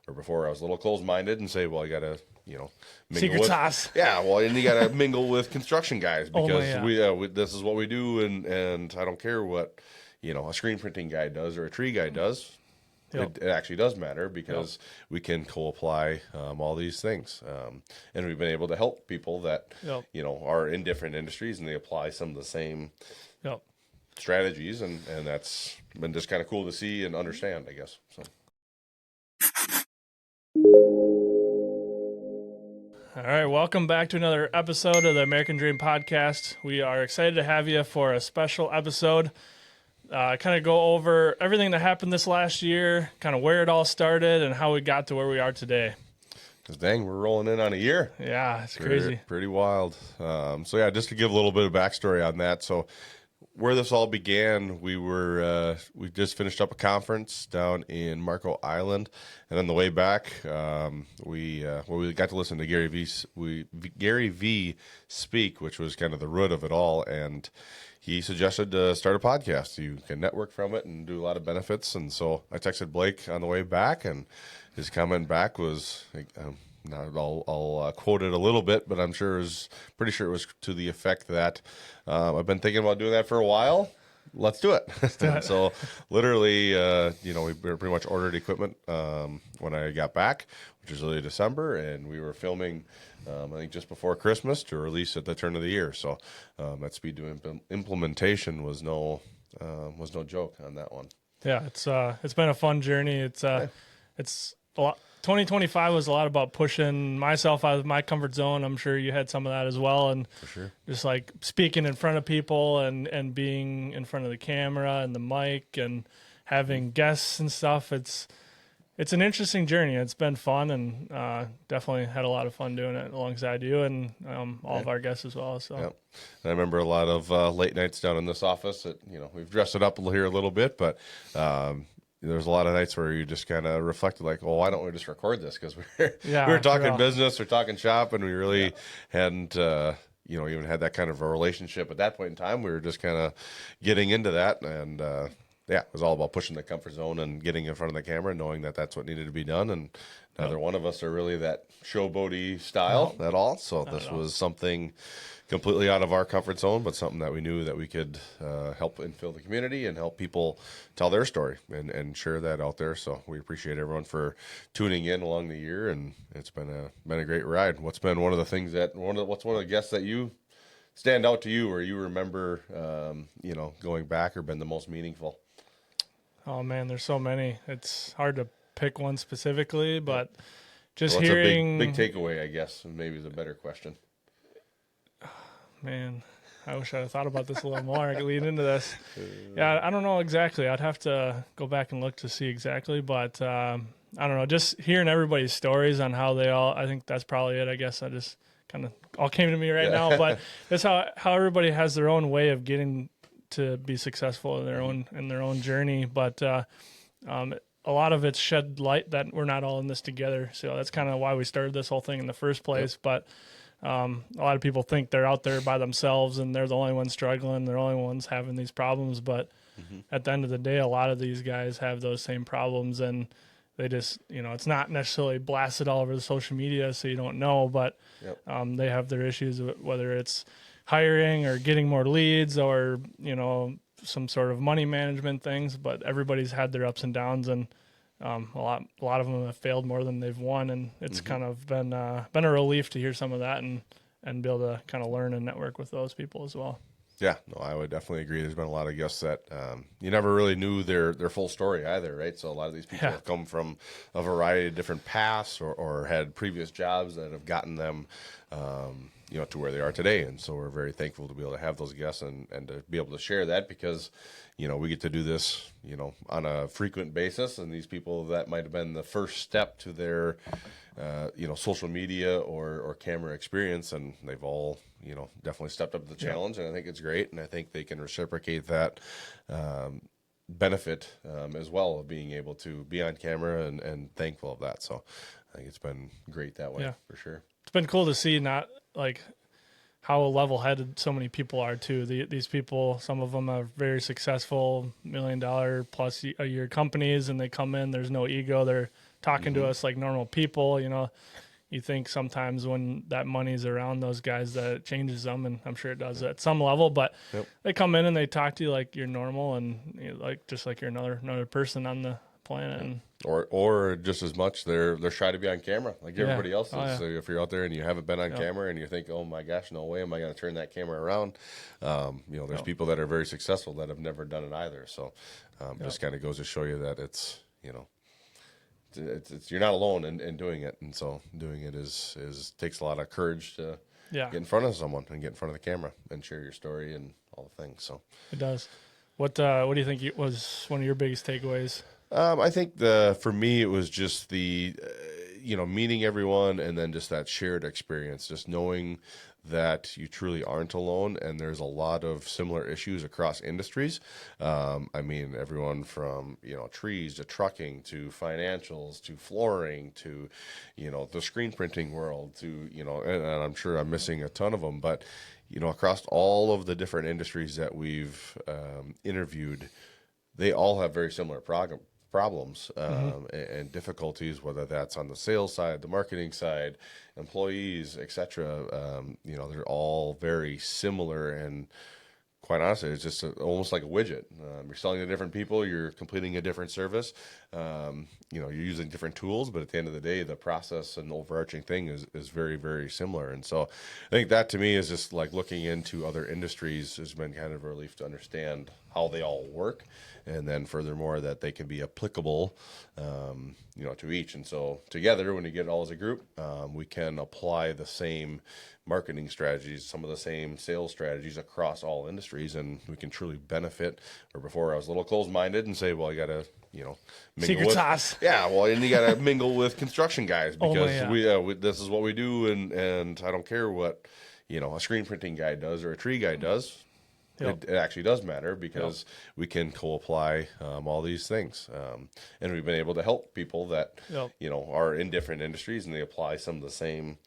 Where before I was a little closed-minded and say, well, I got to, mingle Secret with, sauce. yeah, well, and you got to mingle with construction guys Oh my, because yeah. this is what we do, and I don't care what, a screen printing guy does or a tree guy does. Yep. It actually does matter because we can co-apply all these things, and we've been able to help people that Yep. are in different industries and they apply some of the same Yep. strategies, and that's been just kind of cool to see and understand, I guess. So. All right, welcome back to another episode of the American Dream Podcast. We are excited to have you for a special episode. Kind of go over everything that happened this last year, kind of where it all started, and how we got to where we are today. Because dang, we're rolling in on a year. Yeah, it's crazy. Pretty wild. So yeah, just to give a little bit of backstory on that. So where this all began, we just finished up a conference down in Marco Island, and on the way back, we got to listen to Gary V speak, which was kind of the root of it all, and he suggested to start a podcast. You can network from it and do a lot of benefits. And so I texted Blake on the way back, and his comment back was, I'll quote it a little bit, but I'm pretty sure it was to the effect that I've been thinking about doing that for a while. Let's do it. So literally, we pretty much ordered equipment when I got back, which was early December, and we were filming, I think just before Christmas to release at the turn of the year. So that speed to implementation was no joke on that one. Yeah, it's been a fun journey. It's a lot. 2025 was a lot about pushing myself out of my comfort zone. I'm sure you had some of that as well, and For sure. just like speaking in front of people and being in front of the camera and the mic and having guests and stuff. It's an interesting journey. It's been fun, and definitely had a lot of fun doing it alongside you and all of our guests as well. So. Yep. And I remember a lot of late nights down in this office. That we've dressed it up here a little bit, but there's a lot of nights where you just kind of reflected, like, "Oh, why don't we just record this?" Because we were talking business or talking shop, and we really hadn't even had that kind of a relationship at that point in time. We were just kind of getting into that, and it was all about pushing the comfort zone and getting in front of the camera, knowing that that's what needed to be done. And neither one of us are really that showboaty style at all. So this was something completely out of our comfort zone, but something that we knew that we could help infill the community and help people tell their story and share that out there. So we appreciate everyone for tuning in along the year, and it's been a great ride. What's been one of the things what's one of the guests that you stand out to you, or you remember, going back, or been the most meaningful? Oh man, there's so many. It's hard to pick one specifically, but just What's hearing a big takeaway, I guess, maybe is a better question. Man, I wish I had thought about this a little more. I could lead into this. Yeah, I don't know exactly. I'd have to go back and look to see exactly, but I don't know. Just hearing everybody's stories on how they all, I think that's probably it. I guess I just kind of all came to me right now, but that's how everybody has their own way of getting to be successful in their own journey. But a lot of it's shed light that we're not all in this together. So that's kind of why we started this whole thing in the first place. Yep. But a lot of people think they're out there by themselves and they're the only ones struggling. They're the only ones having these problems. But at the end of the day, a lot of these guys have those same problems, and they just, it's not necessarily blasted all over the social media, so you don't know, but they have their issues, whether it's hiring or getting more leads or, some sort of money management things. But everybody's had their ups and downs, and a lot of them have failed more than they've won, and it's kind of been a relief to hear some of that and be able to kind of learn and network with those people as well. Yeah, no, I would definitely agree. There's been a lot of guests that you never really knew their full story either, right? So a lot of these people have come from a variety of different paths or had previous jobs that have gotten them to where they are today. And so we're very thankful to be able to have those guests and to be able to share that, because we get to do this on a frequent basis, and these people that might have been the first step to their social media or camera experience, and they've all definitely stepped up to the challenge. And I think it's great, and I think they can reciprocate that benefit as well of being able to be on camera, and thankful of that. So I think it's been great that way, for sure. It's been cool to see, not like how level-headed so many people are too. These people, some of them are very successful, $1 million plus a year companies, and they come in, there's no ego. They're talking to us like normal people. You think sometimes when that money's around those guys that it changes them, and I'm sure it does at some level, but they come in and they talk to you like you're normal and like just like you're another person on the planet. And or just as much, they're shy to be on camera like everybody else is. Oh, yeah. So if you're out there and you haven't been on camera and you think, oh my gosh, no way am I going to turn that camera around, there's people that are very successful that have never done it either. So just kind of goes to show you that it's you're not alone in doing it, and so doing it is takes a lot of courage to get in front of someone and get in front of the camera and share your story and all the things. So it does. What do you think was one of your biggest takeaways? I think for me it was just the meeting everyone, and then just that shared experience, just knowing that you truly aren't alone, and there's a lot of similar issues across industries. Everyone from trees to trucking to financials to flooring to the screen printing world to and I'm sure I'm missing a ton of them, but across all of the different industries that we've interviewed, they all have very similar problems and difficulties, whether that's on the sales side, the marketing side, employees, etc. They're all very similar, and quite honestly, it's just almost like a widget. You're selling to different people, you're completing a different service, you're using different tools, but at the end of the day, the process and overarching thing is very, very similar. And so I think that to me is just like looking into other industries has been kind of a relief to understand how they all work. And then furthermore, that they can be applicable, to each. And so together, when you get it all as a group, we can apply the same marketing strategies, some of the same sales strategies across all industries, and we can truly benefit. Or before I was a little closed-minded and say, well, you got to, mingle secret sauce. Yeah, well, and you got to mingle with construction guys because we this is what we do, and I don't care what a screen printing guy does or a tree guy does. It actually does matter because we can co-apply all these things, and we've been able to help people that are in different industries and they apply some of the same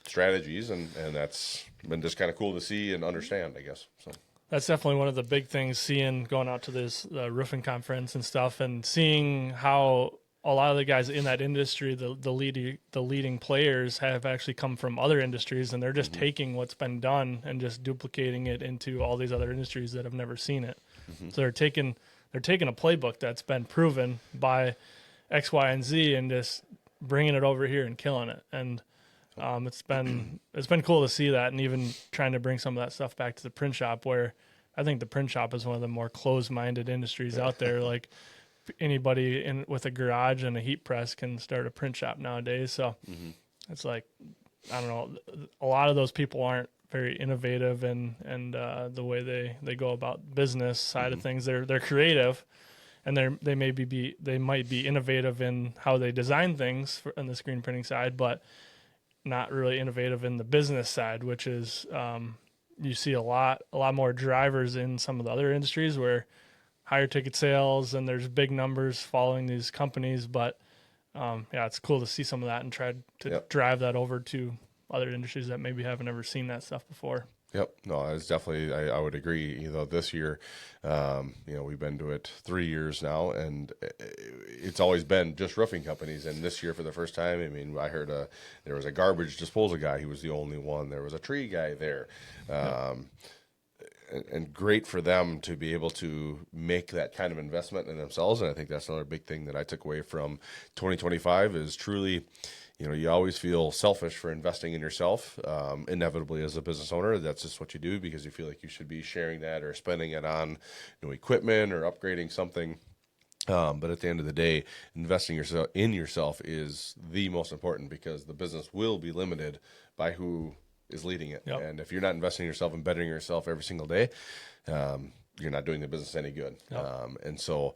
strategies, and that's been just kind of cool to see and understand, I guess. So that's definitely one of the big things. Going out to this roofing conference and stuff, and seeing how a lot of the guys in that industry, the leading players, have actually come from other industries, and they're just taking what's been done and just duplicating it into all these other industries that have never seen it. So they're taking a playbook that's been proven by X, Y, and Z, and just bringing it over here and killing it. And it's been cool to see that, and even trying to bring some of that stuff back to the print shop, where I think the print shop is one of the more closed-minded industries out there. Like, anybody with a garage and a heat press can start a print shop nowadays. So it's like, I don't know, a lot of those people aren't very innovative and the way they go about business side of things. They're creative, and they might be innovative in how they design things on the screen printing side, but not really innovative in the business side, which is you see a lot more drivers in some of the other industries where higher ticket sales and there's big numbers following these companies. But it's cool to see some of that and try to drive that over to other industries that maybe haven't ever seen that stuff before. Yep. No, it's definitely, I would agree. This year, we've been to it 3 years now, and it's always been just roofing companies. And this year, for the first time, I heard there was a garbage disposal guy. He was the only one. There was a tree guy there. And great for them to be able to make that kind of investment in themselves. And I think that's another big thing that I took away from 2025 is truly, you always feel selfish for investing in yourself. Inevitably, as a business owner, that's just what you do because you feel like you should be sharing that or spending it on equipment or upgrading something. But at the end of the day, investing in yourself is the most important because the business will be limited by who is leading it. Yep. And if you're not investing in yourself and bettering yourself every single day, you're not doing the business any good. Yep. And so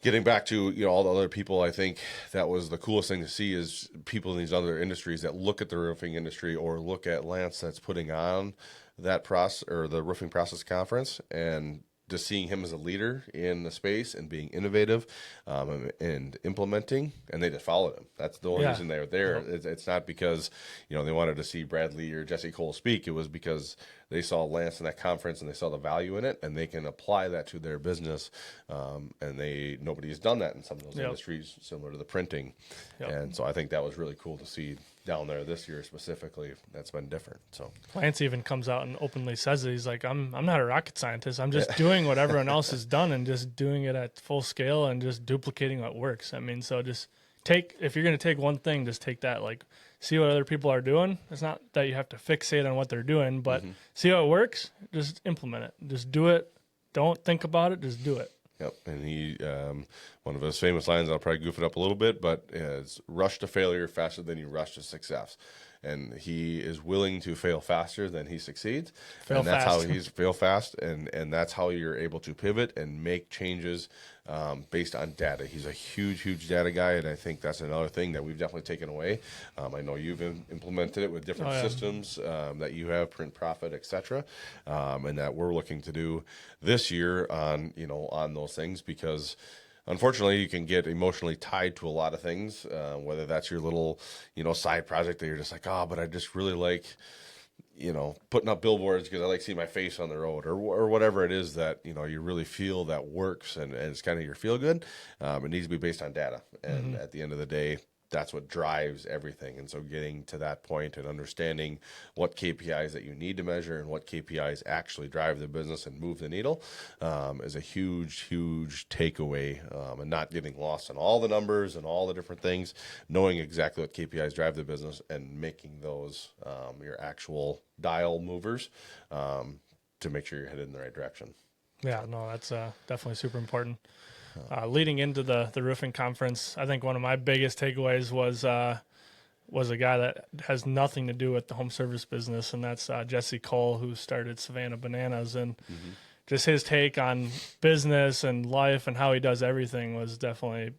getting back to all the other people, I think that was the coolest thing to see is people in these other industries that look at the roofing industry or look at Lance that's putting on that process or the roofing process conference, and just seeing him as a leader in the space and being innovative and implementing, and they just followed him. That's the only reason they were there. It's not because they wanted to see Bradley or Jesse Cole speak. It was because they saw Lance in that conference and they saw the value in it, and they can apply that to their business. And nobody's done that in some of those industries, similar to the printing. And so I think that was really cool to see down there this year specifically. That's been different. So Lance even comes out and openly says it. He's like, I'm not a rocket scientist. I'm just doing what everyone else has done and just doing it at full scale and just duplicating what works. I mean, so just if you're going to take one thing, just take that, like, see what other people are doing. It's not that you have to fixate on what they're doing, but see how it works, just implement it. Just do it. Don't think about it. Just do it. Yep, and he, one of his famous lines, I'll probably goof it up a little bit, but is rush to failure faster than you rush to success. And he is willing to fail faster than he succeeds. Fail that's fast. how he's fail fast, and that's how you're able to pivot and make changes based on data. He's a huge data guy, and I think that's another thing that we've definitely taken away. I know you've implemented it with different systems that you have, Print Profit, etc., and that we're looking to do this year on those things, because unfortunately, you can get emotionally tied to a lot of things, whether that's your little, side project that you're just like, but I just really like, putting up billboards because I like seeing my face on the road, or whatever it is that, you really feel that works and it's kind of your feel good. It needs to be based on data. And at the end of the day, that's what drives everything. And so getting to that point and understanding what KPIs that you need to measure and what KPIs actually drive the business and move the needle is a huge takeaway, and not getting lost in all the numbers and all the different things, knowing exactly what KPIs drive the business and making those your actual dial movers to make sure you're headed in the right direction. Yeah, no, that's definitely super important. Leading into the roofing conference, I think one of my biggest takeaways was a guy that has nothing to do with the home service business, and that's Jesse Cole, who started Savannah Bananas. And just his take on business and life and how he does everything was definitely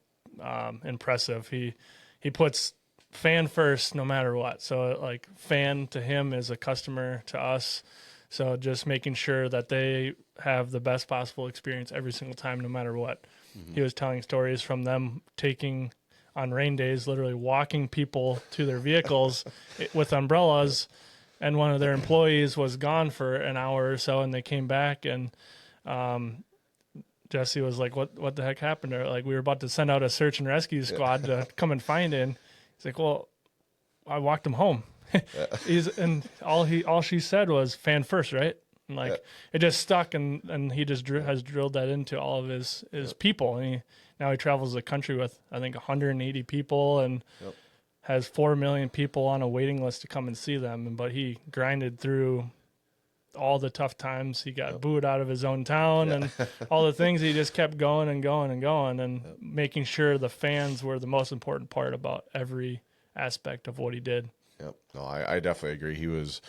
impressive. He puts fan first no matter what. So, like, fan to him is a customer to us. So just making sure that they have the best possible experience every single time, no matter what. He was telling stories from them taking, on rain days, literally walking people to their vehicles with umbrellas, and one of their employees was gone for an hour or so, and they came back, and Jesse was like, what the heck happened? Or, like, we were about to send out a search and rescue squad to come and find him. He's like, well, I walked him home. And all she said was fan first, right? And it just stuck, and he just has drilled that into all of his people. And now he travels the country with, I think, 180 people, and has 4 million people on a waiting list to come and see them. But he grinded through all the tough times. He got booed out of his own town and all the things. He just kept going and going and going, and making sure the fans were the most important part about every aspect of what he did. Yep. No, I definitely agree. He was,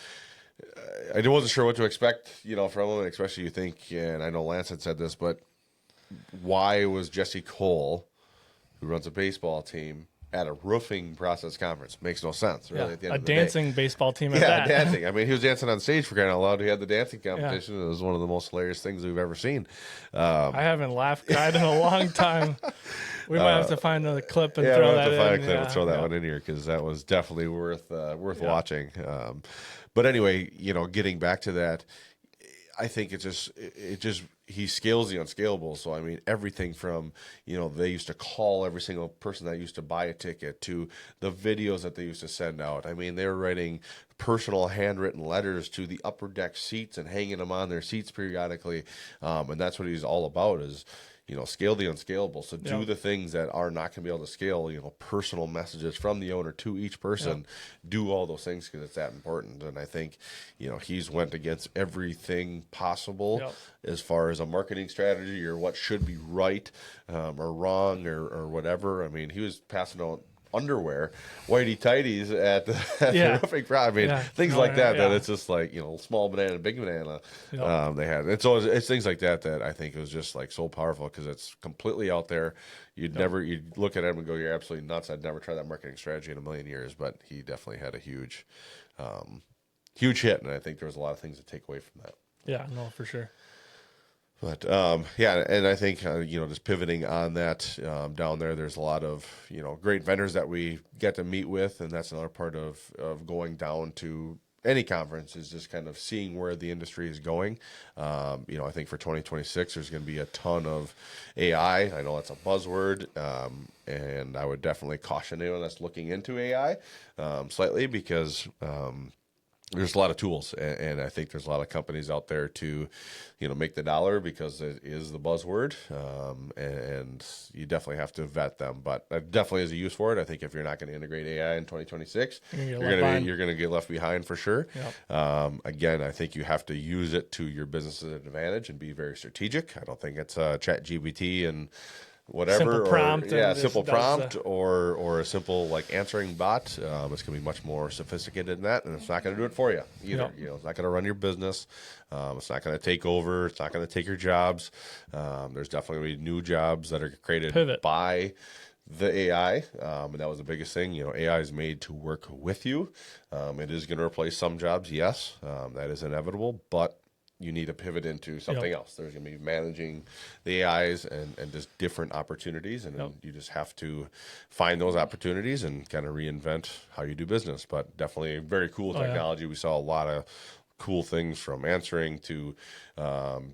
I wasn't sure what to expect, from him, especially you think, and I know Lance had said this, but why was Jesse Cole, who runs a baseball team, at a roofing process conference? Makes no sense, really. At the end of the dancing day. Baseball team at that. Yeah, dancing. I mean, he was dancing on stage, for crying out loud. He had the dancing competition. It was one of the most hilarious things we've ever seen. I haven't cried in a long time. We might have to find another clip and throw that in. Find a clip and throw that one in here, because that was definitely worth watching. But anyway, getting back to that, I think he scales the unscalable. So, I mean, everything from, they used to call every single person that used to buy a ticket, to the videos that they used to send out. I mean, they were writing personal handwritten letters to the upper deck seats and hanging them on their seats periodically. And that's what he's all about, is, scale the unscalable. So do the things that are not going to be able to scale, personal messages from the owner to each person. Do all those things, because it's that important. And I think, he's went against everything possible as far as a marketing strategy, or what should be right or wrong or whatever. I mean, he was passing out underwear, whitey tighties at the roofing pro. I mean, things like that. That it's just like, small banana, big banana. They had, and so it's things like that I think was just like so powerful, because it's completely out there. You'd look at him and go, you're absolutely nuts. I'd never try that marketing strategy in a million years. But he definitely had a huge hit, and I think there was a lot of things to take away from that. Yeah, no, for sure. But, and I think, just pivoting on that, down there's a lot of, great vendors that we get to meet with, and that's another part of going down to any conference is just kind of seeing where the industry is going. I think for 2026, there's going to be a ton of AI. I know that's a buzzword, and I would definitely caution anyone that's looking into AI slightly because there's a lot of tools, and I think there's a lot of companies out there to, make the dollar because it is the buzzword, and you definitely have to vet them. But that definitely is a use for it. I think if you're not going to integrate AI in 2026, you're going to get left behind for sure. Yep. Again, I think you have to use it to your business's advantage and be very strategic. I don't think it's Chat GPT and whatever, simple prompt, simple prompt, or a simple like answering bot. It's going to be much more sophisticated than that, and it's not going to do it for you either. Yep. It's not going to run your business. It's not going to take over. It's not going to take your jobs. There's definitely going to be new jobs that are created Pivot. by the AI, and that was the biggest thing. AI is made to work with you. It is going to replace some jobs, yes, that is inevitable, but you need to pivot into something else. There's going to be managing the AIs and just different opportunities, and you just have to find those opportunities and kind of reinvent how you do business. But definitely very cool technology. We saw a lot of cool things from answering to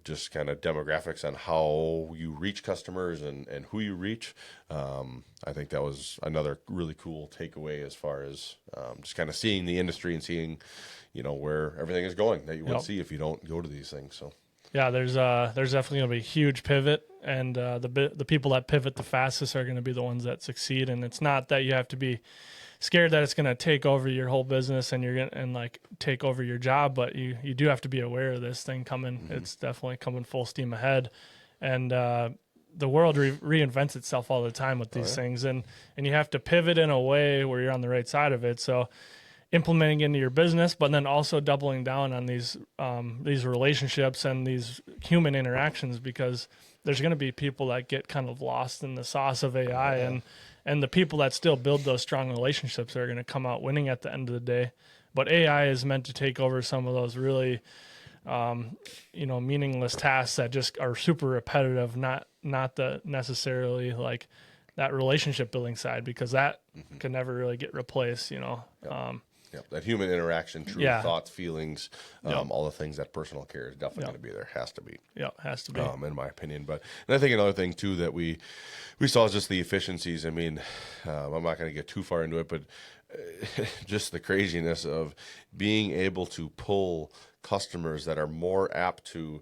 just kind of demographics on how you reach customers and who you reach. I think that was another really cool takeaway as far as just kind of seeing the industry and seeing where everything is going that you would see if you don't go to these things. So yeah, there's definitely going to be a huge pivot, and the people that pivot the fastest are going to be the ones that succeed. And it's not that you have to be scared that it's going to take over your whole business and like take over your job, but you do have to be aware of this thing coming. Mm-hmm. It's definitely coming full steam ahead, and the world reinvents itself all the time with these things, and you have to pivot in a way where you're on the right side of it. So implementing into your business, but then also doubling down on these relationships and these human interactions, because there's going to be people that get kind of lost in the sauce of AI, and the people that still build those strong relationships are going to come out winning at the end of the day. But AI is meant to take over some of those really, meaningless tasks that just are super repetitive, not the necessarily like that relationship building side, because that can never really get replaced, that human interaction, true thoughts, feelings, all the things that personal care is definitely going to be there. Has to be. Yeah, has to be. In my opinion. And I think another thing too that we saw is just the efficiencies. I mean, I'm not going to get too far into it, but just the craziness of being able to pull customers that are more apt to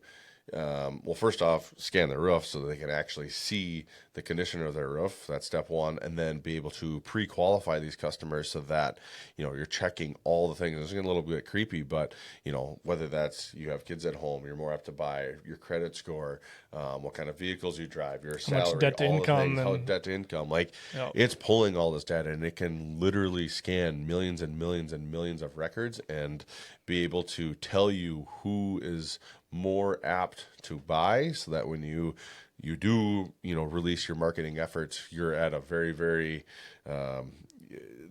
first off, scan their roof so that they can actually see the condition of their roof. That's step one. And then be able to pre-qualify these customers so that, you're checking all the things. It's getting a little bit creepy, but, whether that's you have kids at home, you're more apt to buy, your credit score, what kind of vehicles you drive, your salary, much debt to income. How debt to income. Like, it's pulling all this data, and it can literally scan millions and millions and millions of records and be able to tell you who is more apt to buy, so that when you do release your marketing efforts, you're at a very, very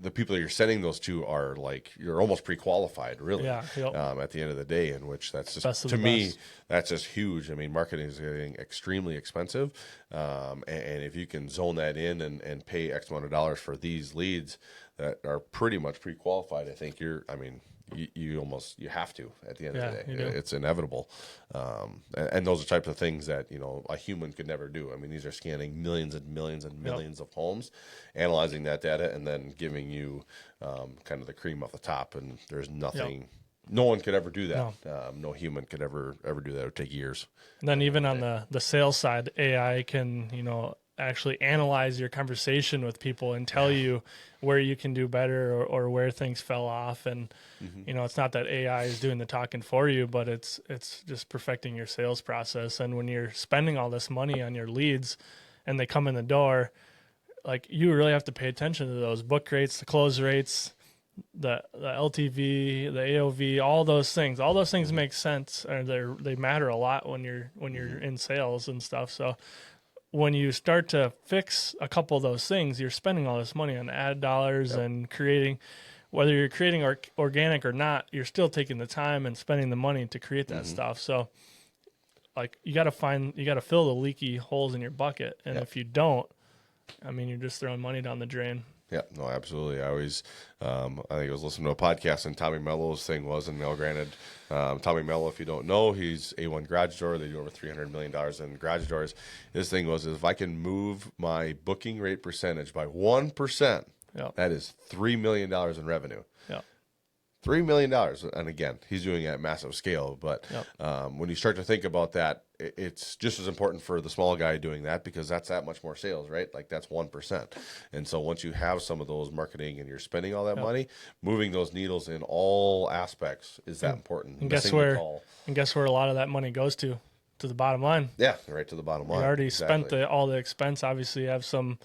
the people that you're sending those to are like, you're almost pre-qualified, really. At the end of the day, in which that's just, to me, that's just huge. I mean, marketing is getting extremely expensive, and if you can zone that in and pay X amount of dollars for these leads that are pretty much pre-qualified, I think you have to at the end of the day. It's inevitable, and those are types of things that a human could never do. I mean, these are scanning millions and millions and millions of homes, analyzing that data, and then giving you kind of the cream off the top. And there's nothing. No one could ever do that. No human could ever do that. It would take years. And then even on the sales side, AI can actually analyze your conversation with people and tell you where you can do better or where things fell off. And it's not that AI is doing the talking for you, but it's just perfecting your sales process. And when you're spending all this money on your leads and they come in the door, like, you really have to pay attention to those book rates, the close rates, the LTV, the AOV, all those things. All those things make sense, and they matter a lot when you're in sales and stuff. So when you start to fix a couple of those things, you're spending all this money on ad dollars and creating, whether you're creating organic or not, you're still taking the time and spending the money to create that stuff. So like, you got to fill the leaky holes in your bucket. And if you don't, I mean, you're just throwing money down the drain. Yeah, no, absolutely. I always, I think I was listening to a podcast and Tommy Mello's thing was, and now granted, Tommy Mello, if you don't know, he's A1 Garage Door. They do over $300 million in garage doors. His thing was, if I can move my booking rate percentage by 1%, that is $3 million in revenue. Yeah. $3 million. And again, he's doing it at massive scale. But when you start to think about that, it's just as important for the small guy doing that because that's that much more sales, right? Like that's 1%. And so once you have some of those marketing and you're spending all that money, moving those needles in all aspects is that important. And guess where a lot of that money goes to? To the bottom line. Yeah, right to the bottom line. You already spent all the expense. Obviously, you have some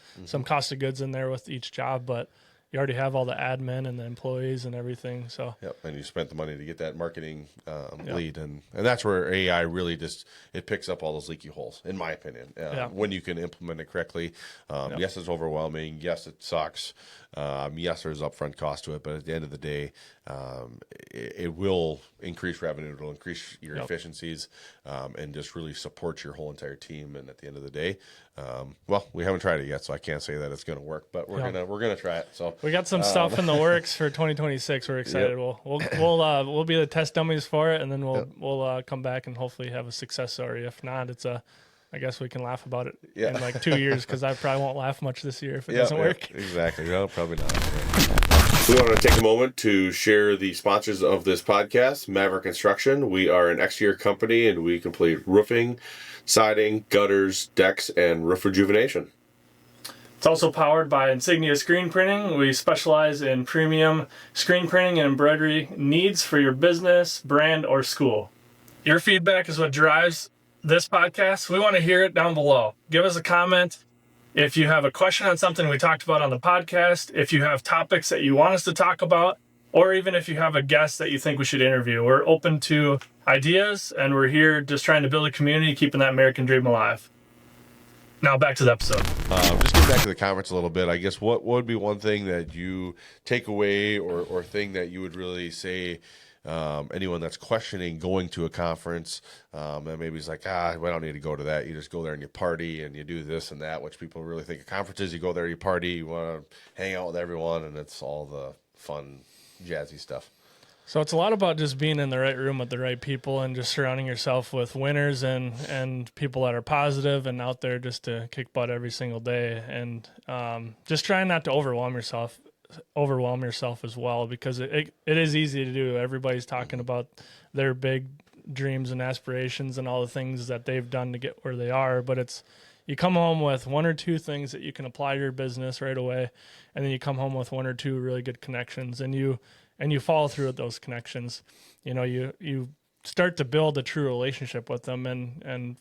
cost of goods in there with each job, but you already have all the admin and the employees and everything. So and you spent the money to get that marketing lead, and that's where AI really just it picks up all those leaky holes, in my opinion. When you can implement it correctly. Yes, it's overwhelming. Yes, it sucks. Yes, there's upfront cost to it, but at the end of the day, it will increase revenue. It'll increase your efficiencies, and just really support your whole entire team. And at the end of the day, well, we haven't tried it yet, so I can't say that it's going to work, but we're gonna try it. So we got some stuff in the works for 2026. We're excited. We'll be the test dummies for it, and then we'll come back and hopefully have a success story. If not, I guess we can laugh about it in like 2 years because I probably won't laugh much this year if it doesn't work. Exactly. No, probably not. We want to take a moment to share the sponsors of this podcast, Maverick Construction. We are an exterior company and we complete roofing, siding, gutters, decks, and roof rejuvenation. It's also powered by Insignia Screen Printing. We specialize in premium screen printing and embroidery needs for your business, brand, or school. Your feedback is what drives this podcast. We want to hear it down below. Give us a comment. If you have a question on something we talked about on the podcast, if you have topics that you want us to talk about, or even if you have a guest that you think we should interview, we're open to ideas and we're here just trying to build a community, keeping that American dream alive. Now back to the episode. Just getting back to the conference a little bit, I guess what would be one thing that you take away or thing that you would really say anyone that's questioning going to a conference and maybe it's like, I don't need to go to that. You just go there and you party and you do this and that, which people really think of conferences. You go there, you party, you want to hang out with everyone, and it's all the fun, jazzy stuff. So it's a lot about just being in the right room with the right people and just surrounding yourself with winners and people that are positive and out there just to kick butt every single day, and just trying not to overwhelm yourself as well, because it is easy to do. Everybody's talking about their big dreams and aspirations and all the things that they've done to get where they are, but you come home with one or two things that you can apply to your business right away, and then you come home with one or two really good connections, and you follow through with those connections. You start to build a true relationship with them, and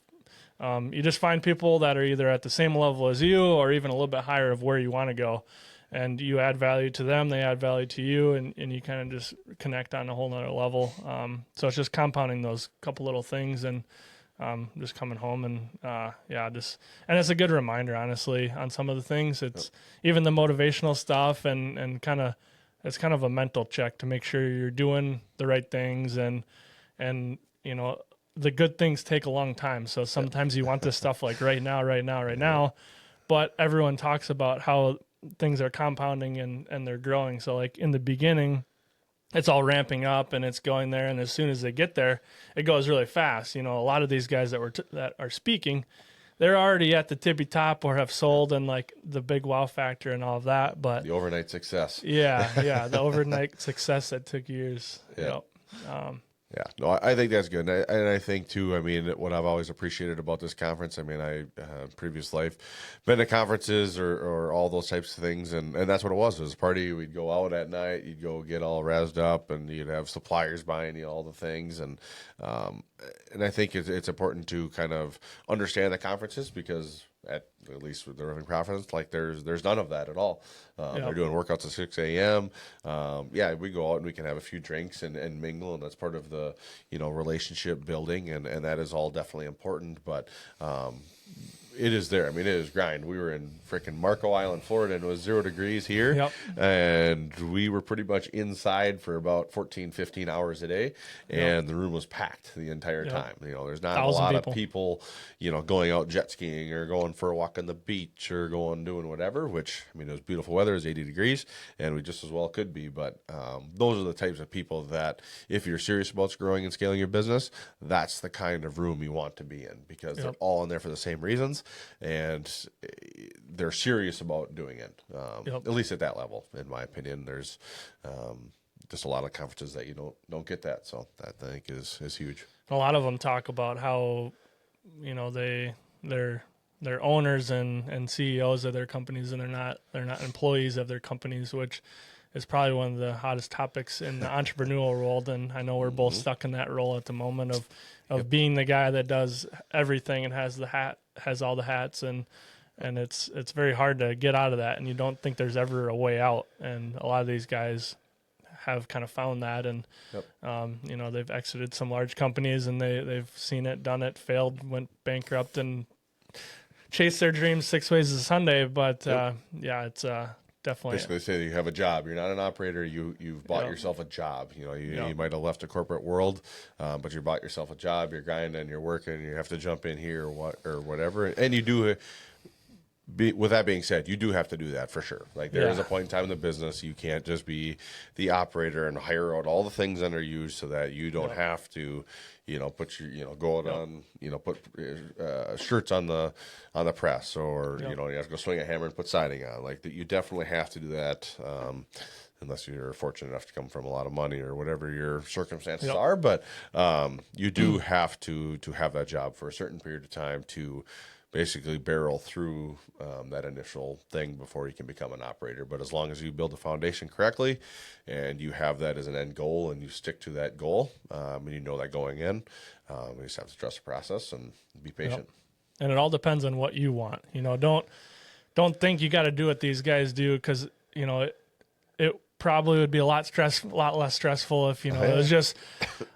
you just find people that are either at the same level as you or even a little bit higher of where you want to go. And you add value to them, they add value to you, and you kind of just connect on a whole nother level. So it's just compounding those couple little things and just coming home and and it's a good reminder, honestly, on some of the things. It's even the motivational stuff and it's kind of a mental check to make sure you're doing the right things and the good things take a long time. So sometimes you want this stuff like right now, but everyone talks about how things are compounding and they're growing. So like in the beginning, it's all ramping up and it's going there, and as soon as they get there, it goes really fast. A lot of these guys that are speaking, they're already at the tippy top or have sold and like the big wow factor and all of that. But the overnight success. The overnight success that took years. No, I think that's good. And I think, too, what I've always appreciated about this conference, I previous life, been to conferences or all those types of things, and that's what it was. It was a party. We'd go out at night. You'd go get all razzed up, and you'd have suppliers buying you all the things. And I think it's important to kind of understand the conferences because at least with the roofing conference, like there's none of that at all. They're doing workouts at 6 a.m. We go out and we can have a few drinks and mingle, and that's part of the relationship building, and that is all definitely important. But it is there. I mean, it is grind. We were in freaking Marco Island, Florida, and it was 0 degrees here. Yep. And we were pretty much inside for about 14, 15 hours a day. And the room was packed the entire time. You know, there's not a 1,000 lot people. of people, you know, going out jet skiing or going for a walk on the beach or going doing whatever, which, I mean, it was beautiful weather. It was 80 degrees, and we just as well could be. But those are the types of people that, if you're serious about growing and scaling your business, that's the kind of room you want to be in, because they're all in there for the same reasons, and they're serious about doing it. At least at that level, in my opinion. There's just a lot of conferences that you don't get that, so that I think is huge. A lot of them talk about how, you know, they're owners and CEOs of their companies, and they're not employees of their companies, which is probably one of the hottest topics in the entrepreneurial world. And I know we're both stuck in that role at the moment of being the guy that does everything and has all the hats, and it's very hard to get out of that, and you don't think there's ever a way out. And a lot of these guys have kind of found that, and you know, they've exited some large companies, and they've seen it, done it, failed, went bankrupt, and chased their dreams 6 ways to Sunday. But yeah, it's definitely Basically say you have a job. You're not an operator. You've bought yourself a job. You know, you might have left the corporate world, but you bought yourself a job. You're grinding, you're working, you have to jump in here or whatever. And you do. With that being said, you do have to do that for sure. Like, there is a point in time in the business, you can't just be the operator and hire out all the things under you so that you don't have to, you know, put your, you know, go out on, you know, put shirts on the press, or you know, you have to go swing a hammer and put siding on. Like, that, you definitely have to do that. Unless you're fortunate enough to come from a lot of money or whatever your circumstances are, but you do have to have that job for a certain period of time to basically barrel through that initial thing before you can become an operator. But as long as you build the foundation correctly and you have that as an end goal and you stick to that goal, and you know that going in, you just have to trust the process and be patient. And it all depends on what you want. You know, don't think you got to do what these guys do, because, you know, it probably would be a lot less stressful if, you know, it was just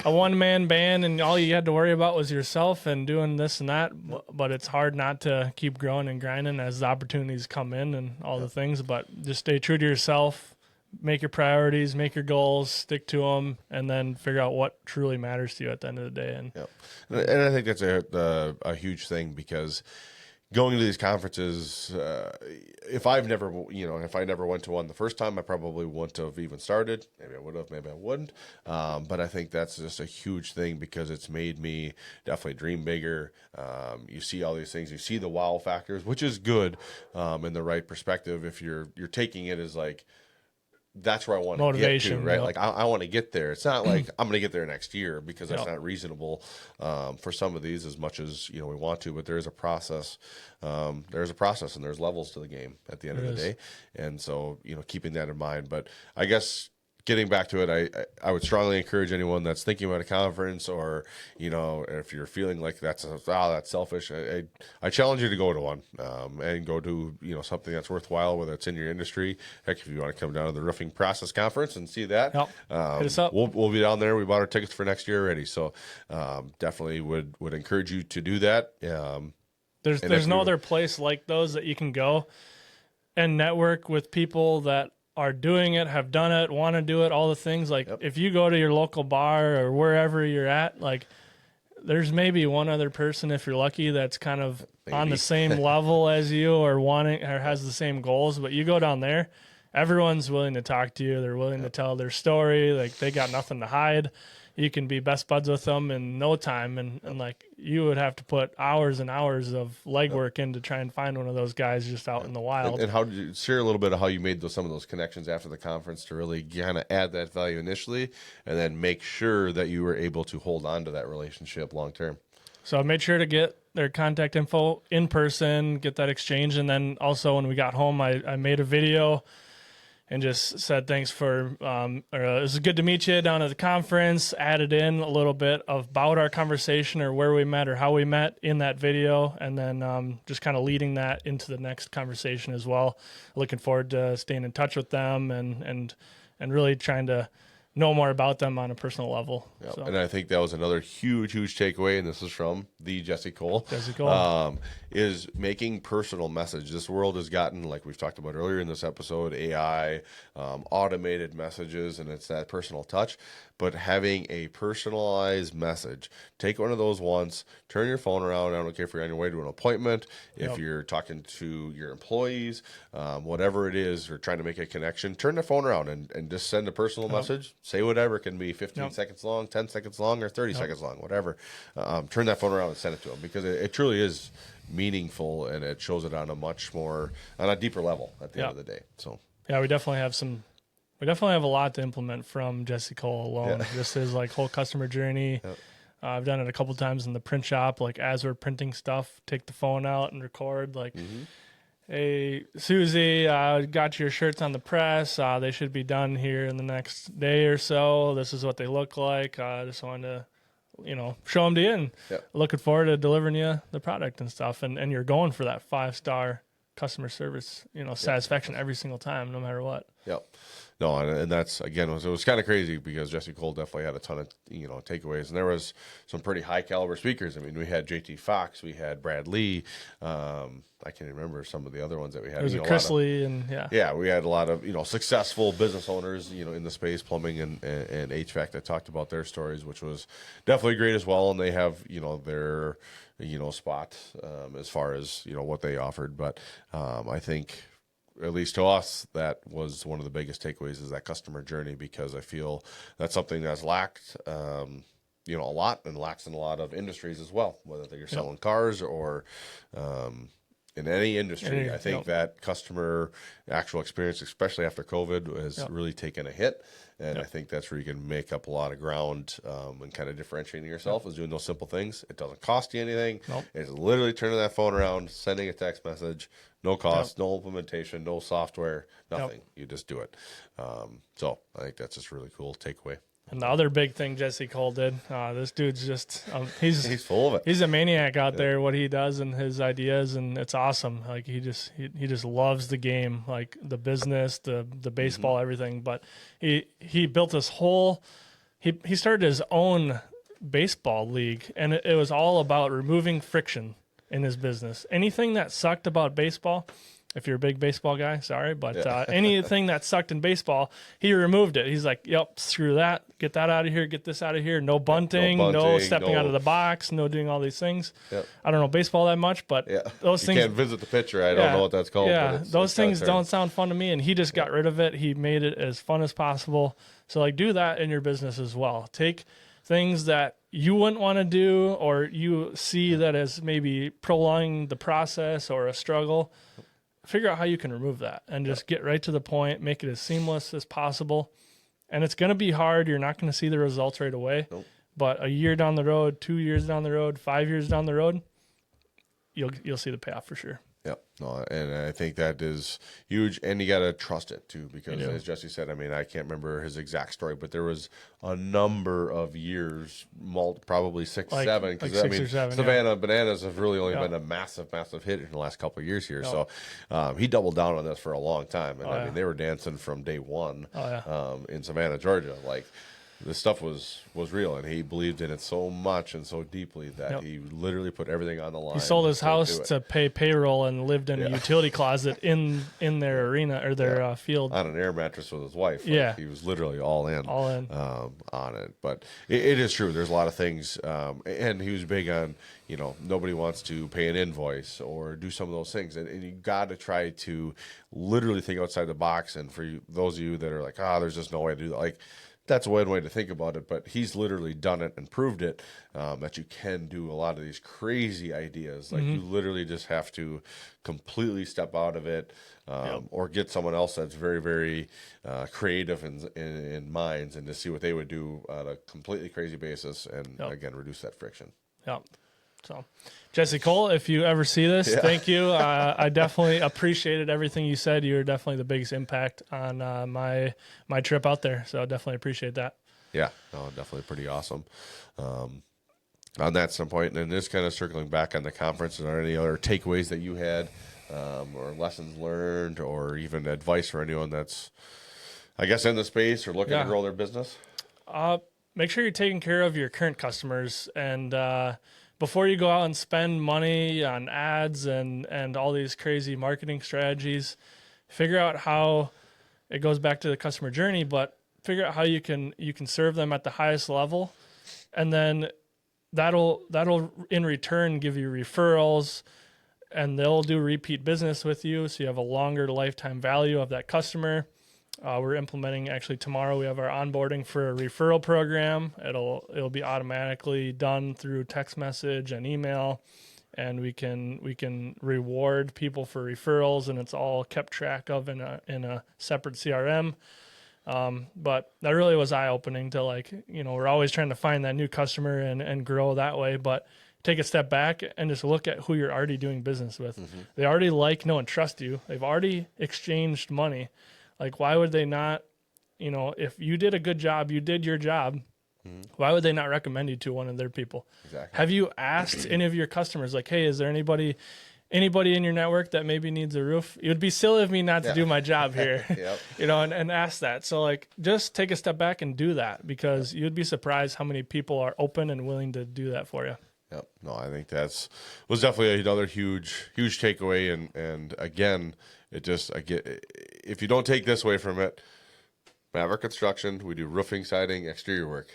a one-man band and all you had to worry about was yourself and doing this and that. But it's hard not to keep growing and grinding as the opportunities come in and all the things. But just stay true to yourself, make your priorities, make your goals, stick to them, and then figure out what truly matters to you at the end of the day. And I think that's a huge thing, because going to these conferences, if I never went to one the first time, I probably wouldn't have even started. Maybe I would have, maybe I wouldn't. But I think that's just a huge thing, because it's made me definitely dream bigger. You see all these things, you see the wow factors, which is good in the right perspective. If you're taking it as like, that's where I want to get to, right? Like, I want to get there. It's not like I'm going to get there next year, because that's not reasonable for some of these, as much as, you know, we want to. But there is a process. There's a process, and there's levels to the game at the end of the day. And so, you know, keeping that in mind. But I guess, getting back to it, I would strongly encourage anyone that's thinking about a conference, or, you know, if you're feeling like that's selfish, I challenge you to go to one, and go to, you know, something that's worthwhile, whether it's in your industry. Heck, if you want to come down to the Roofing Process Conference and see that, hit us up. We'll be down there. We bought our tickets for next year already, so definitely would encourage you to do that. There's no other place like those that you can go and network with people that are doing it, have done it, want to do it, all the things. Like, if you go to your local bar or wherever you're at, like, there's maybe one other person, if you're lucky, that's kind of on the same level as you, or wanting, or has the same goals. But you go down there, everyone's willing to talk to you. They're willing to tell their story. Like, they got nothing to hide. You can be best buds with them in no time. And like, you would have to put hours and hours of legwork in to try and find one of those guys just out in the wild. And how did you share a little bit of how you made some of those connections after the conference to really kind of add that value initially, and then make sure that you were able to hold on to that relationship long term? So I made sure to get their contact info in person, get that exchange. And then also, when we got home, I made a video and just said thanks for, it was good to meet you down at the conference, added in a little bit about our conversation, or where we met or how we met in that video, and then just kind of leading that into the next conversation as well. Looking forward to staying in touch with them and really trying to know more about them on a personal level. Yep. So, And I think that was another huge takeaway, and this is from the Jesse Cole. Jesse Cole. Is making personal message. This world has gotten, like we've talked about earlier in this episode, AI, automated messages, and it's that personal touch. But having a personalized message, take one of those once, turn your phone around. I don't care if you're on your way to an appointment, if you're talking to your employees, whatever it is, or trying to make a connection, turn the phone around and just send a personal message. Say whatever. It can be 15 seconds long, 10 seconds long, or 30 seconds long, whatever. Turn that phone around and send it to them, because it truly is meaningful, and it shows it on a deeper level at the end of the day. So yeah, we definitely have a lot to implement from Jesse Cole alone. Yeah. Just his like whole customer journey. Yep. I've done it a couple times in the print shop, like as we're printing stuff, take the phone out and record like, hey, Susie, got your shirts on the press. They should be done here in the next day or so. This is what they look like. I just wanted to, show them to you, and looking forward to delivering you the product and stuff. And you're going for that 5-star customer service, satisfaction every single time, no matter what. Yep. No, and that's, again, it was kind of crazy, because Jesse Cole definitely had a ton of, takeaways, and there was some pretty high caliber speakers. I mean, we had JT Fox, we had Brad Lee. I can't remember some of the other ones that we had. There was Chris Lee, and yeah, we had a lot of, successful business owners, in the space, plumbing and HVAC, that talked about their stories, which was definitely great as well. And they have, their, spot as far as, what they offered. But I think, at least to us, that was one of the biggest takeaways, is that customer journey, because I feel that's something that's lacked, a lot, and lacks in a lot of industries as well, whether you're selling cars or in any industry. I think that customer actual experience, especially after COVID, has really taken a hit. And I think that's where you can make up a lot of ground, and kind of differentiating yourself is doing those simple things. It doesn't cost you anything. It's literally turning that phone around, sending a text message, no cost, no implementation, no software, nothing. You just do it. So I think that's just really cool takeaway. And the other big thing Jesse Cole did, this dude's just, he's full of it. He's a maniac out there, what he does and his ideas, and it's awesome. Like he just loves the game, like the business, the baseball, everything. But he built this whole, he started his own baseball league, and it was all about removing friction in his business. Anything that sucked about baseball, if you're a big baseball guy, sorry, but anything that sucked in baseball, he removed it. He's like, yep, screw that. Get that out of here. Get this out of here. No bunting, no stepping out of the box, no doing all these things. Yep. I don't know baseball that much, but those things. You can't visit the pitcher. I don't know what that's called. Yeah, but those things don't sound fun to me, and he just got rid of it. He made it as fun as possible. So, like, do that in your business as well. Take things that you wouldn't want to do, or you see that as maybe prolonging the process or a struggle. Figure out how you can remove that and just get right to the point, make it as seamless as possible. And it's going to be hard. You're not going to see the results right away. But a year down the road, 2 years down the road, 5 years down the road, you'll see the payoff for sure. Yep. No, and I think that is huge, and you got to trust it too, because as Jesse said, I mean, I can't remember his exact story, but there was a number of years, probably 6, 7, because like 6 or 7, Savannah Bananas have really only been a massive hit in the last couple of years here. So he doubled down on this for a long time, and I mean, they were dancing from day one in Savannah, Georgia, like. This stuff was real, and he believed in it so much and so deeply that he literally put everything on the line. He sold his house to pay payroll and lived in a utility closet in their arena or their field on an air mattress with his wife. Like, he was literally all in on it. But it is true. There's a lot of things, and he was big on nobody wants to pay an invoice or do some of those things, and you got to try to literally think outside the box. And for those of you that are like, there's just no way to do that, like. That's one way to think about it, but he's literally done it and proved it, that you can do a lot of these crazy ideas. Like you literally just have to completely step out of it, or get someone else that's very, very creative in minds, and to see what they would do on a completely crazy basis, and again, reduce that friction. Yep. So, Jesse Cole, if you ever see this, thank you. I definitely appreciated everything you said. You were definitely the biggest impact on my trip out there. So I definitely appreciate that. Yeah, no, definitely pretty awesome. On that standpoint, and just kind of circling back on the conference, are there any other takeaways that you had, or lessons learned, or even advice for anyone that's I guess, in the space or looking Yeah. to grow their business? Make sure you're taking care of your current customers, and before you go out and spend money on ads and all these crazy marketing strategies, figure out how it goes back to the customer journey, but figure out how you can serve them at the highest level, and then that'll in return give you referrals, and they'll do repeat business with you, so you have a longer lifetime value of that customer. We're implementing, actually tomorrow, we have our onboarding for a referral program. It'll be automatically done through text message and email, and we can reward people for referrals, and it's all kept track of in a separate CRM. But that really was eye-opening to, like, we're always trying to find that new customer and grow that way, but take a step back and just look at who you're already doing business with. They already like, know, and trust you. They've already exchanged money. Like, why would they not, if you did a good job, you did your job, why would they not recommend you to one of their people? Exactly. Have you asked any of your customers, like, hey, is there anybody in your network that maybe needs a roof? It would be silly of me not to do my job here, Yep. and ask that. So, like, just take a step back and do that, because you'd be surprised how many people are open and willing to do that for you. Yep. No, I think was definitely another huge takeaway. And again, if you don't take this away from it, Maverick Construction, we do roofing, siding, exterior work.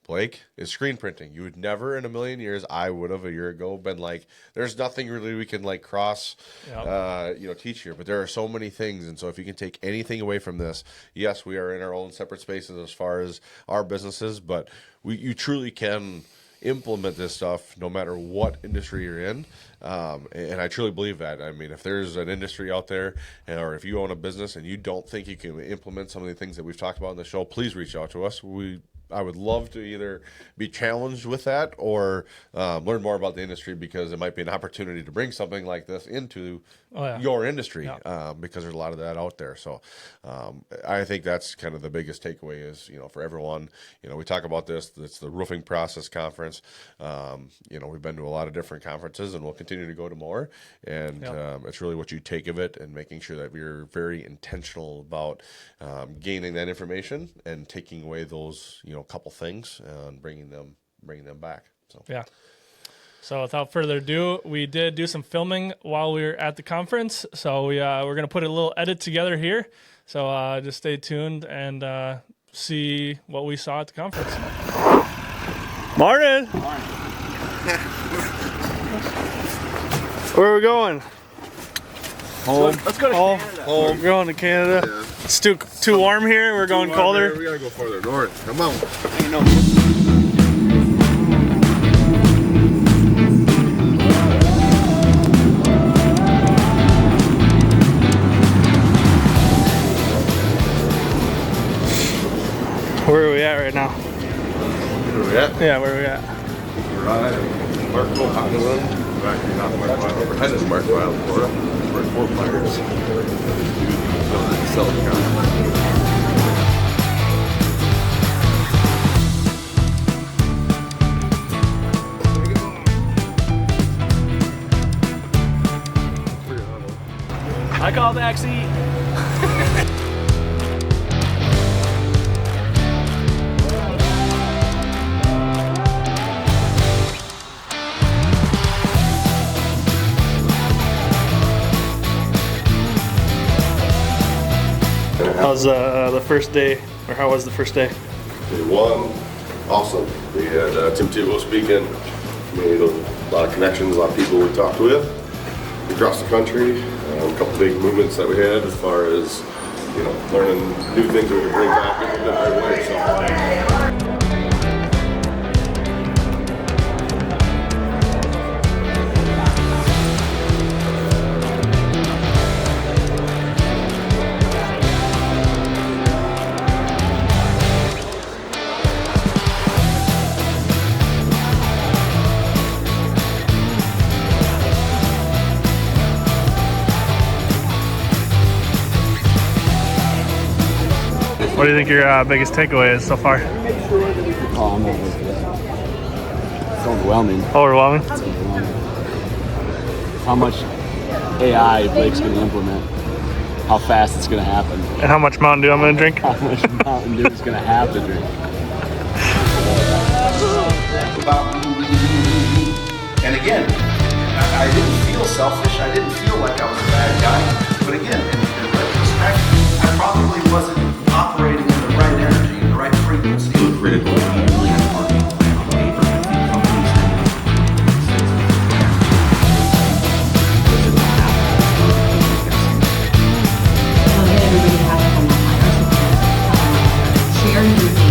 Blake is screen printing. You would never in a million years, I would have a year ago been like, there's nothing really we can like cross, teach here. But there are so many things. And so if you can take anything away from this, yes, we are in our own separate spaces as far as our businesses, but you truly can implement this stuff no matter what industry you're in. And I truly believe that. I mean, if there's an industry out there, or if you own a business and you don't think you can implement some of the things that we've talked about in the show, please reach out to us. I would love to either be challenged with that or learn more about the industry, because it might be an opportunity to bring something like this into your industry, because there's a lot of that out there. So I think that's kind of the biggest takeaway is, for everyone, we talk about this. It's the Roofing Process Conference. We've been to a lot of different conferences, and we'll continue to go to more. And it's really what you take of it, and making sure that you're very intentional about gaining that information and taking away those, couple things and bringing them back. So So without further ado, we did do some filming while we were at the conference. So we're going to put a little edit together here. So just stay tuned and see what we saw at the conference. Morning. Where are we going? Home. Let's go to Canada. Home. We're going to Canada. Yeah. It's too warm here. We're going colder. Here. We gotta go farther north. Come on. I know. Where are we at right now? Where are we at? Yeah, where are we at? We're at Marco Island. Actually, not Marco Island. We're headed to Marco Island, Florida. We're at Fort Myers. I call backseat. How's the first day, or how was the first day? Day one, awesome. We had Tim Tebow speaking. Made a lot of connections, a lot of people we talked with across the country. A couple big movements that we had as far as learning new things that we could bring back in a different way. So. What do you think your biggest takeaway is so far? Oh, I'm not with it. It's overwhelming. Overwhelming? It's overwhelming. How much AI Blake's going to implement. how fast it's gonna happen. And how much Mountain Dew I'm gonna drink? How much Mountain Dew is gonna have to drink. And again, I didn't feel selfish. I didn't feel like I was a bad guy. But again, in retrospect, I probably wasn't operating in the right energy, in the right frequency. So critical to really have a marketing plan on paper. I think companies Everybody has to share your data.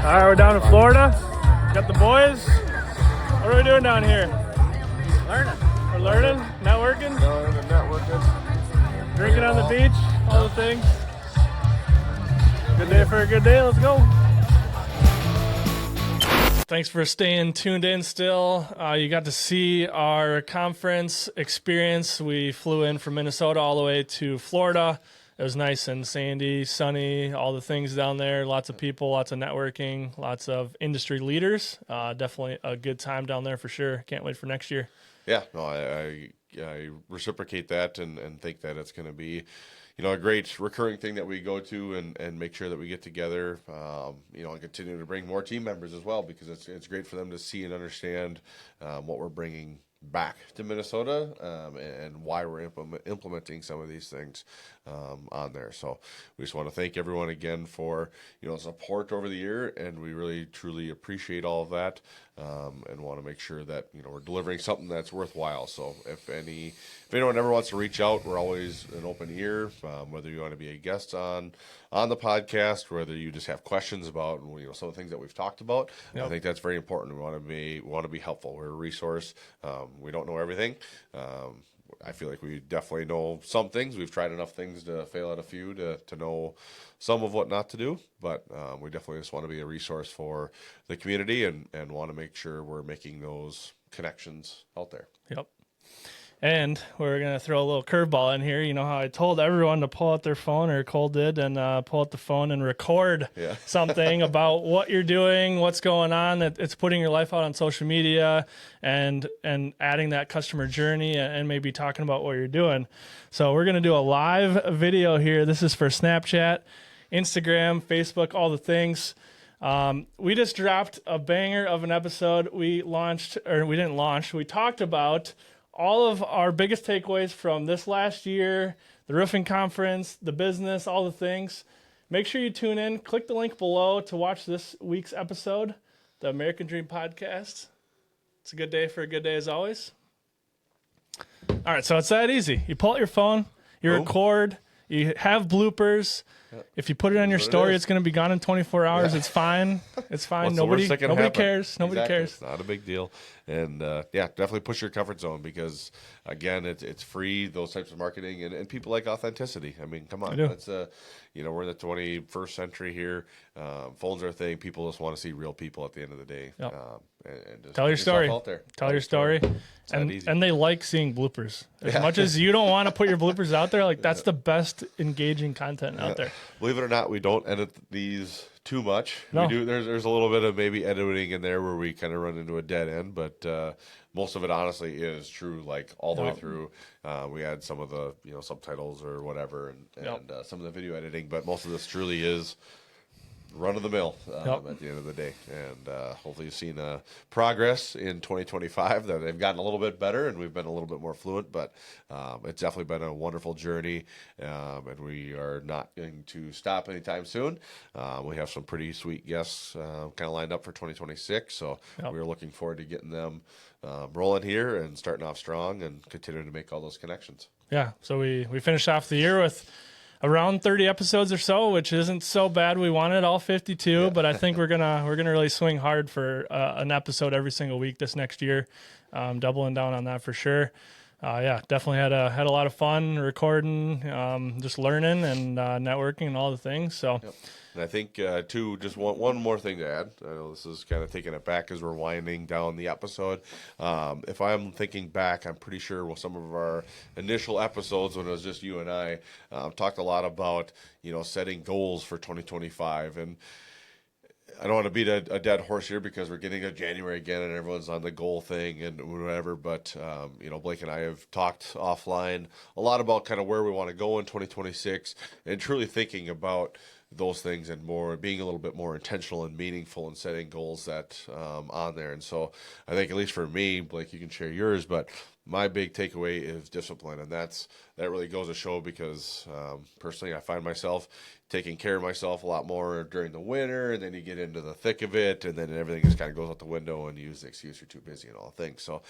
All right, we're down in Florida. Got the boys. What are we doing down here? Learning. We're learning, networking. Drinking on the beach, all the things. Good day for a good day. Let's go. Thanks for staying tuned in still. You got to see our conference experience. We flew in from Minnesota all the way to Florida. It was nice and sandy, sunny, all the things down there. Lots of people, lots of networking, lots of industry leaders. Definitely a good time down there for sure. Can't wait for next year. Yeah, no, I reciprocate that and think that it's going to be, a great recurring thing that we go to and make sure that we get together, and continue to bring more team members as well, because it's great for them to see and understand what we're bringing back to Minnesota and why we're implementing some of these things on there. So we just want to thank everyone again for support over the year, and we really truly appreciate all of that, and want to make sure that we're delivering something that's worthwhile. So if anyone ever wants to reach out, we're always an open ear, whether you want to be a guest on the podcast, whether you just have questions about some of the things that we've talked about. Yep. I think that's very important. We want to be helpful. We're a resource. We don't know everything. I feel like we definitely know some things. We've tried enough things to fail at a few to know some of what not to do, but we definitely just want to be a resource for the community and want to make sure we're making those connections out there. Yep. And we're going to throw a little curveball in here. You know how I told everyone to pull out their phone, or Cole did, and pull out the phone and record something about what you're doing, what's going on. It's putting your life out on social media and adding that customer journey and maybe talking about what you're doing. So we're going to do a live video here. This is for Snapchat, Instagram, Facebook, all the things. We just dropped a banger of an episode. We talked about all of our biggest takeaways from this last year, the roofing conference, the business, all the things. Make sure you tune in. Click the link below to watch this week's episode, the American Dream Podcast. It's a good day for a good day as always. All right, so it's that easy. You pull out your phone, you record, you have bloopers. If you put it on your story, it's going to be gone in 24 hours. It's fine. It's fine. Nobody cares. Nobody cares. It's not a big deal. And definitely push your comfort zone, because again, it's free, those types of marketing, and people like authenticity. I mean, come on. That's we're in the 21st century here. Phones are a thing. People just want to see real people at the end of the day. Yep. And just tell your story. Out there. Tell your story. And they like seeing bloopers. As much as you don't want to put your bloopers out there, that's the best engaging content out there. Believe it or not, we don't edit these too much. No. We do. There's a little bit of maybe editing in there where we kind of run into a dead end, but most of it honestly is true, all the way through. We add some of the subtitles or whatever, and some of the video editing, but most of this truly is run of the mill Yep. at the end of the day. And hopefully you've seen progress in 2025 that they've gotten a little bit better and we've been a little bit more fluent, but it's definitely been a wonderful journey. And we are not going to stop anytime soon. We have some pretty sweet guests kind of lined up for 2026. So Yep. we're looking forward to getting them rolling here and starting off strong and continuing to make all those connections. Yeah, so we finished off the year with around 30 episodes or so, which isn't so bad. We wanted all 52, but I think we're gonna really swing hard for an episode every single week this next year, doubling down on that for sure. Yeah, definitely had a lot of fun recording, just learning and networking and all the things. So. Yep. And I think, too, just one more thing to add. I know this is kind of taking it back as we're winding down the episode. If I'm thinking back, I'm pretty sure some of our initial episodes when it was just you and I talked a lot about, setting goals for 2025. And I don't want to beat a dead horse here because we're getting to January again and everyone's on the goal thing and whatever. But, Blake and I have talked offline a lot about kind of where we want to go in 2026 and truly thinking about those things and more being a little bit more intentional and meaningful and setting goals that on there. And so I think at least for me, Blake, you can share yours, but my big takeaway is discipline. And that really goes to show because personally, I find myself taking care of myself a lot more during the winter, and then you get into the thick of it, and then everything just kind of goes out the window and you use the excuse you're too busy and all things. So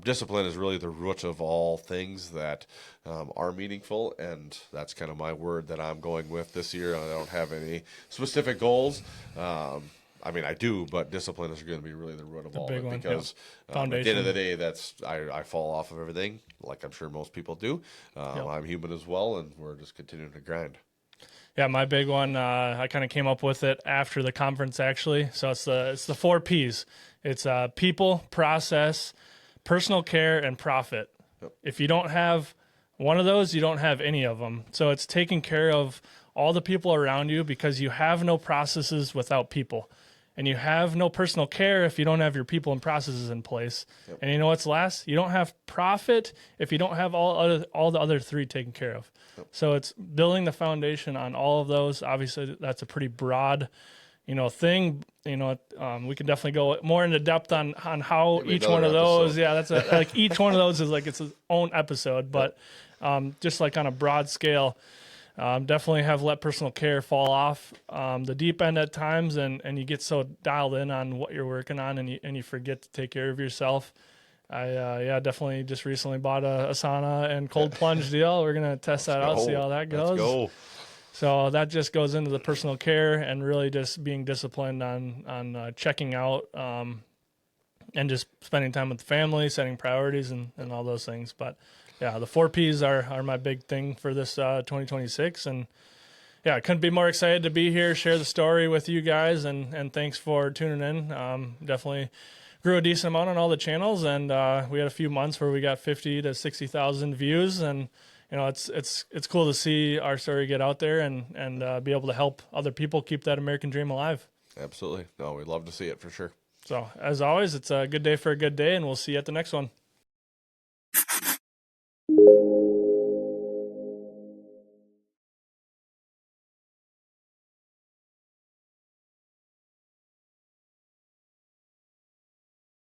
discipline is really the root of all things that are meaningful, and that's kind of my word that I'm going with this year. I don't have any specific goals. I mean, I do, but discipline is going to be really the root of all of big it one, because yep. at the end of the day, I fall off of everything, like I'm sure most people do. Yep. I'm human as well, and we're just continuing to grind. Yeah, my big one, I kind of came up with it after the conference, actually. So it's the 4 Ps. It's people, process, personal care, and profit. Yep. If you don't have one of those, you don't have any of them. So it's taking care of all the people around you because you have no processes without people. And you have no personal care if you don't have your people and processes in place. Yep. And you know what's last? You don't have profit if you don't have all the other 3 taken care of. Yep. So it's building the foundation on all of those. Obviously, that's a pretty broad, thing. We can definitely go more into depth on how Maybe each one of another those. episode. Yeah, that's like each one of those is like its own episode. But just like on a broad scale. Definitely have let personal care fall off the deep end at times, and you get so dialed in on what you're working on, and you forget to take care of yourself. I definitely just recently bought a sauna and cold plunge deal. We're gonna test that out, see how that goes. Let's go. So that just goes into the personal care and really just being disciplined on checking out and just spending time with the family, setting priorities, and all those things. But yeah, the 4 Ps are my big thing for this 2026. And yeah, I couldn't be more excited to be here, share the story with you guys, and thanks for tuning in. Definitely grew a decent amount on all the channels, and we had a few months where we got 50 to 60,000 views, and it's cool to see our story get out there and be able to help other people keep that American dream alive. Absolutely. No, we'd love to see it for sure. So as always, it's a good day for a good day, and we'll see you at the next one.